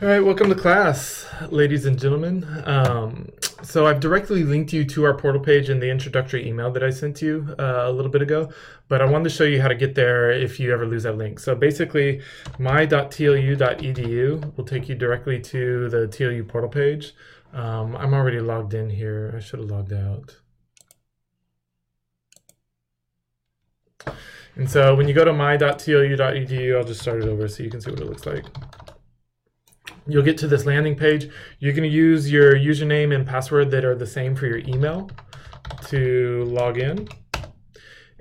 All right, welcome to class, ladies and gentlemen. So I've directly linked you to our portal page in the introductory email that I sent you a little bit ago, but I wanted to show you how to get there if you ever lose that link. So basically, my.tlu.edu will take you directly to the TLU portal page. I'm already logged in here. I should have logged out. And so when you go to my.tlu.edu, I'll just start it over so you can see what it looks like. You'll get to this landing page. You're going to use your username and password that are the same for your email to log in.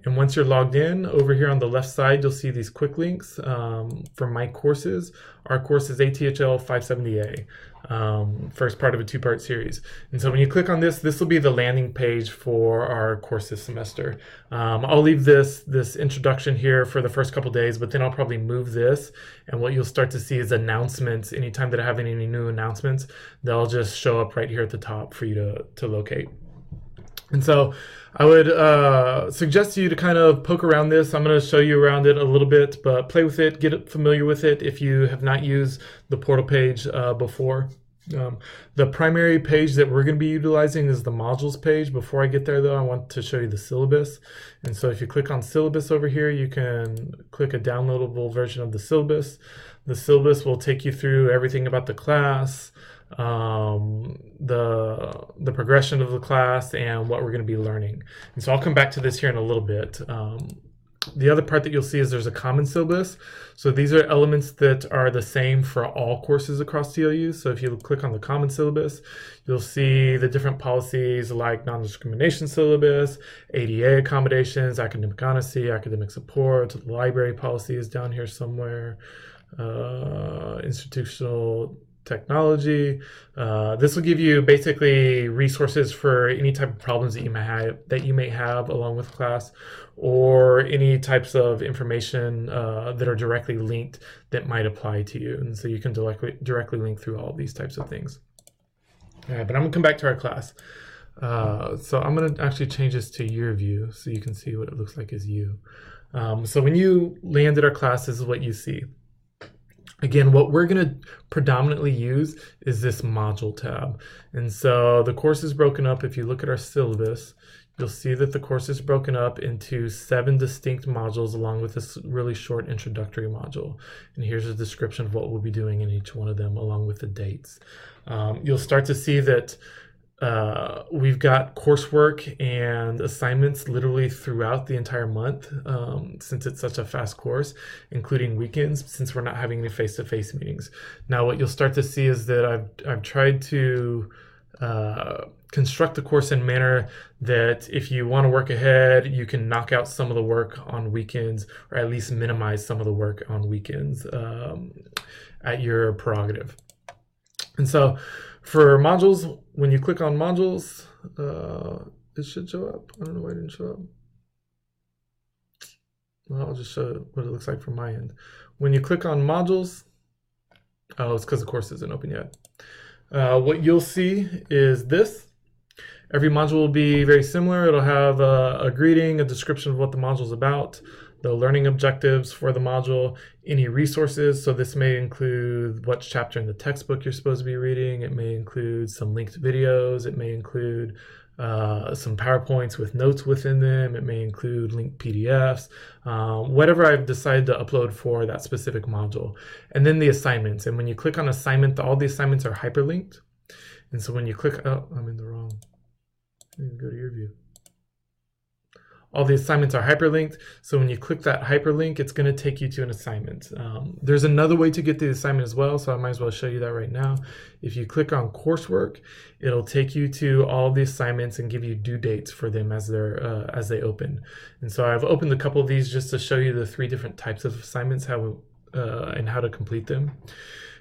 And once you're logged in, over here on the left side, you'll see these quick links for my courses. Our course is ATHL 570A, first part of a two-part series. And so when you click on this, this will be the landing page for our course this semester. I'll leave this introduction here for the first couple days, but then I'll probably move this. And what you'll start to see is announcements. Anytime that I have any new announcements, they'll just show up right here at the top for you to locate. And so I would suggest to you to kind of poke around this. I'm going to show you around it a little bit, but play with it, get familiar with it if you have not used the portal page before. The primary page that we're going to be utilizing is the modules page. Before I get there, though, I want to show you the syllabus. And so if you click on syllabus over here, you can click a downloadable version of the syllabus. The syllabus will take you through everything about the class, the progression of the class, and what we're going to be learning. And so I'll come back to this here in a little bit. The other part that you'll see is there's a common syllabus. So these are elements that are the same for all courses across TLU. So if you click on the common syllabus, you'll see the different policies like non-discrimination syllabus, ADA accommodations, academic honesty, academic support, the library policy is down here somewhere, institutional technology. This will give you basically resources for any type of problems that you may have along with class, or any types of information that are directly linked that might apply to you. And so you can directly link through all these types of things. All right, but I'm gonna come back to our class. So I'm gonna actually change this to your view so you can see what it looks like as you. So when you land at our class, this is what you see. Again, what we're going to predominantly use is this module tab. And so the course is broken up. If you look at our syllabus, you'll see that the course is broken up into 7 distinct modules along with this really short introductory module. And here's a description of what we'll be doing in each one of them along with the dates. You'll start to see that we've got coursework and assignments literally throughout the entire month, since it's such a fast course, including weekends, since we're not having any face-to-face meetings. Now, what you'll start to see is that I've tried to construct the course in a manner that if you want to work ahead, you can knock out some of the work on weekends, or at least minimize some of the work on weekends at your prerogative. And so for modules, when you click on modules, it should show up. I don't know why it didn't show up. Well, I'll just show what it looks like from my end. When you click on modules, oh, it's because the course isn't open yet. What you'll see is this. Every module will be very similar. It'll have a greeting, a description of what the module is about, the learning objectives for the module, any resources. So this may include what chapter in the textbook you're supposed to be reading. It may include some linked videos. It may include some PowerPoints with notes within them. It may include linked PDFs, whatever I've decided to upload for that specific module. And then the assignments. And when you click on assignment, all the assignments are hyperlinked. And so when you click, oh, I'm in the wrong, I need to go to your view. All the assignments are hyperlinked. So when you click that hyperlink, it's going to take you to an assignment. There's another way to get the assignment as well, so I might as well show you that right now. If you click on coursework, it'll take you to all the assignments and give you due dates for them as they open. And so I've opened a couple of these just to show you the 3 different types of assignments, and how to complete them.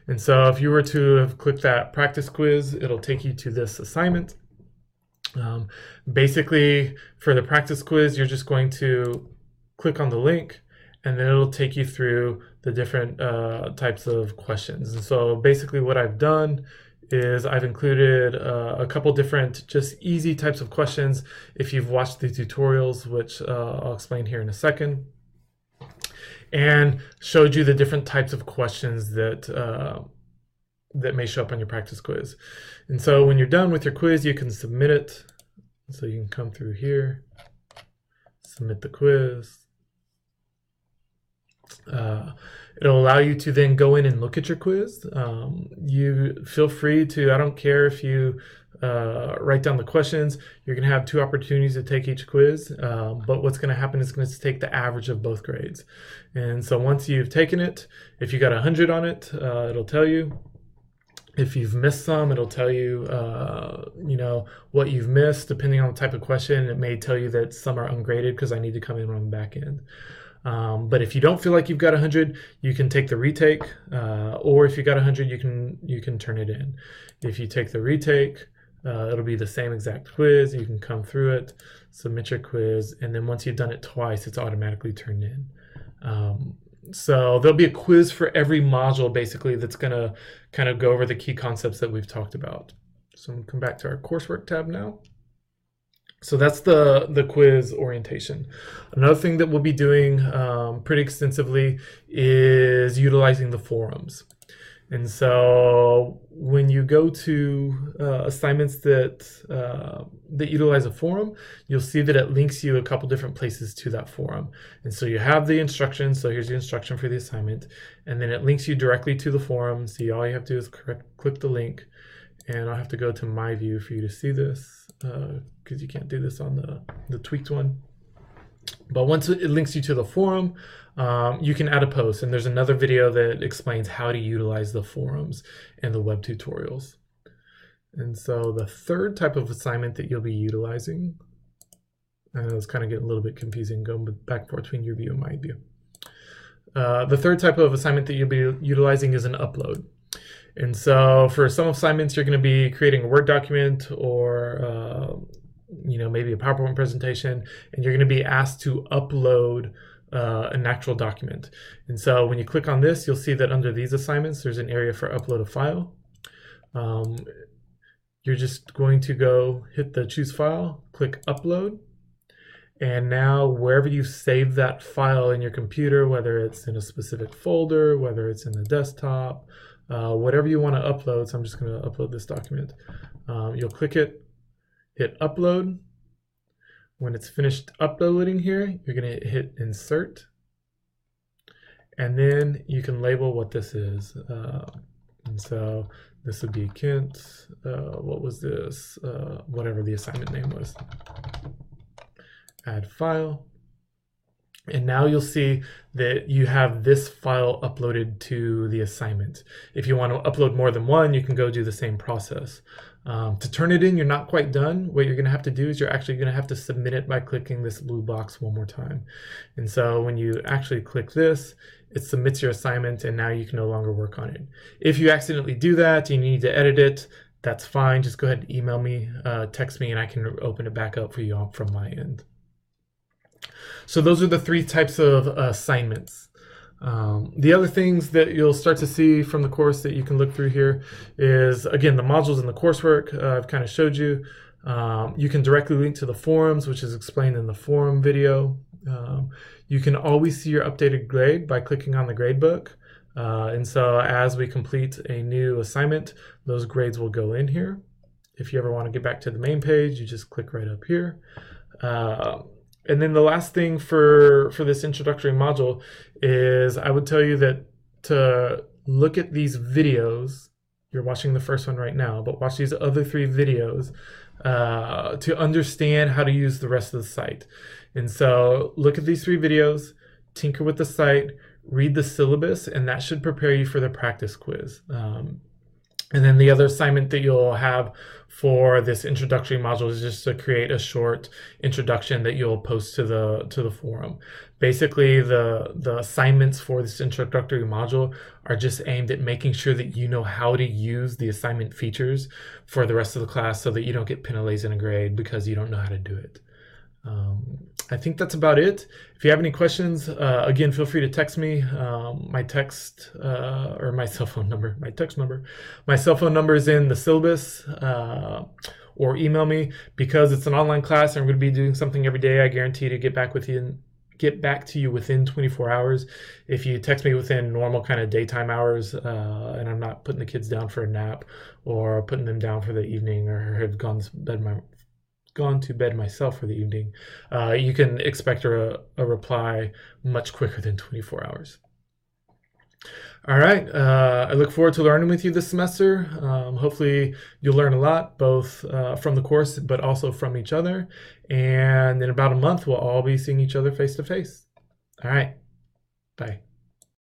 And so if you were to have clicked that practice quiz, it'll take you to this assignment. Basically, for the practice quiz, you're just going to click on the link, and then it'll take you through the different types of questions. And so basically what I've done is I've included a couple different just easy types of questions if you've watched the tutorials, which I'll explain here in a second, and showed you the different types of questions that that may show up on your practice quiz. And so when you're done with your quiz, you can submit it. So you can come through here, submit the quiz. It'll allow you to then go in and look at your quiz. You feel free to, I don't care if you write down the questions. You're going to have 2 opportunities to take each quiz, but what's going to happen is it's going to take the average of both grades. And so once you've taken it, if you got 100 on it, it'll tell you. If you've missed some, it'll tell you, you know, what you've missed. Depending on the type of question, it may tell you that some are ungraded because I need to come in on the back end. But if you don't feel like you've got 100, you can take the retake, or if you got 100, you can turn it in. If you take the retake, it'll be the same exact quiz. You can come through it, submit your quiz, and then once you've done it twice, it's automatically turned in. So there'll be a quiz for every module, basically, that's going to kind of go over the key concepts that we've talked about. So I'm going to come back to our coursework tab now. So that's the quiz orientation. Another thing that we'll be doing pretty extensively is utilizing the forums. And so when you go to assignments that utilize a forum, you'll see that it links you a couple different places to that forum. And so you have the instructions. So here's the instruction for the assignment. And then it links you directly to the forum. So all you have to do is click the link. And I'll have to go to my view for you to see this, because you can't do this on the tweaked one. But once it links you to the forum, you can add a post, and there's another video that explains how to utilize the forums and the web tutorials. And so the third type of assignment that you'll be utilizing, I know it's kind of getting a little bit confusing going back and forth between your view and my view. The third type of assignment that you'll be utilizing is an upload. And so for some assignments, you're going to be creating a Word document or you know, maybe a PowerPoint presentation, and you're going to be asked to upload an actual document. And so when you click on this, you'll see that under these assignments, there's an area for upload a file. You're just going to go hit the choose file, click upload. And now wherever you save that file in your computer, whether it's in a specific folder, whether it's in the desktop, whatever you want to upload, so I'm just going to upload this document. You'll click it, hit upload. When it's finished uploading here, you're going to hit insert. And then you can label what this is. And so this would be Kent, what was this? Whatever the assignment name was. Add file. And now you'll see that you have this file uploaded to the assignment. If you want to upload more than one, you can go do the same process. To turn it in, you're not quite done. What you're going to have to do is you're actually going to have to submit it by clicking this blue box one more time. And so when you actually click this, it submits your assignment, and now you can no longer work on it. If you accidentally do that, you need to edit it, that's fine. Just go ahead and email me, text me, and I can open it back up for you from my end. So those are the 3 types of assignments. The other things that you'll start to see from the course that you can look through here is, again, the modules in the coursework I've kind of showed you. You can directly link to the forums, which is explained in the forum video. You can always see your updated grade by clicking on the gradebook. And so as we complete a new assignment, those grades will go in here. If you ever want to get back to the main page, you just click right up here. And then the last thing for this introductory module is I would tell you that to look at these videos, you're watching the first one right now, but watch these other 3 videos to understand how to use the rest of the site. And so look at these 3 videos, tinker with the site, read the syllabus, and that should prepare you for the practice quiz. And then the other assignment that you'll have for this introductory module is just to create a short introduction that you'll post to the forum. Basically, the assignments for this introductory module are just aimed at making sure that you know how to use the assignment features for the rest of the class so that you don't get penalized in a grade because you don't know how to do it. I think that's about it. If you have any questions, again, feel free to text me. My text or my cell phone number, my cell phone number is in the syllabus, or email me. Because it's an online class and I'm going to be doing something every day, I guarantee to get back with you get back to you within 24 hours. If you text me within normal kind of daytime hours, and I'm not putting the kids down for a nap or putting them down for the evening, or have gone to bed myself for the evening, you can expect a reply much quicker than 24 hours. All right. I look forward to learning with you this semester. Hopefully you'll learn a lot, both from the course, but also from each other. And in about a month, we'll all be seeing each other face to face. All right. Bye.